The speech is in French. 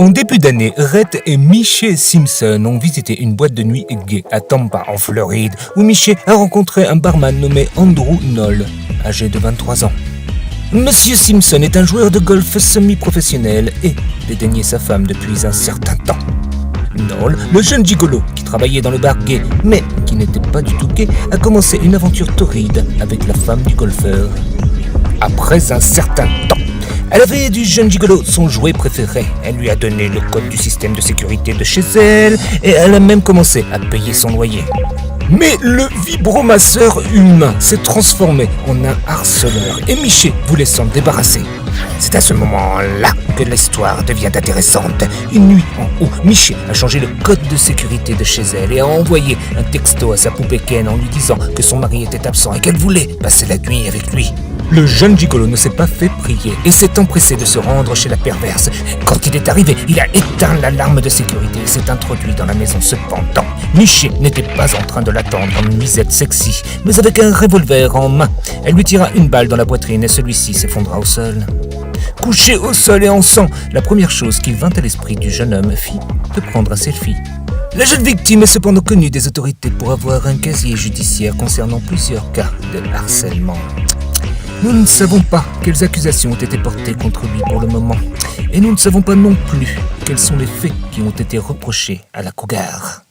En début d'année, Rhett et Miché Simpson ont visité une boîte de nuit gay à Tampa, en Floride, où Miché a rencontré un barman nommé Andrew Knoll, âgé de 23 ans. Monsieur Simpson est un joueur de golf semi-professionnel et dédaignait sa femme depuis un certain temps. Knoll, le jeune gigolo qui travaillait dans le bar gay, mais qui n'était pas du tout gay, a commencé une aventure torride avec la femme du golfeur. Après un certain temps, elle avait du jeune gigolo son jouet préféré. Elle lui a donné le code du système de sécurité de chez elle et elle a même commencé à payer son loyer. Mais le vibromasseur humain s'est transformé en un harceleur et Miché voulait s'en débarrasser. C'est à ce moment-là que l'histoire devient intéressante. Une nuit en haut, Miché a changé le code de sécurité de chez elle et a envoyé un texto à sa poupée Ken en lui disant que son mari était absent et qu'elle voulait passer la nuit avec lui. Le jeune gigolo ne s'est pas fait prier et s'est empressé de se rendre chez la perverse. Quand il est arrivé, il a éteint l'alarme de sécurité et s'est introduit dans la maison. Cependant, Miché n'était pas en train de l'attendre en nuisette sexy, mais avec un revolver en main. Elle lui tira une balle dans la poitrine et celui-ci s'effondra au sol. Couché au sol et en sang, la première chose qui vint à l'esprit du jeune homme fut de prendre un selfie. La jeune victime est cependant connue des autorités pour avoir un casier judiciaire concernant plusieurs cas de harcèlement. Nous ne savons pas quelles accusations ont été portées contre lui pour le moment. Et nous ne savons pas non plus quels sont les faits qui ont été reprochés à la cougar.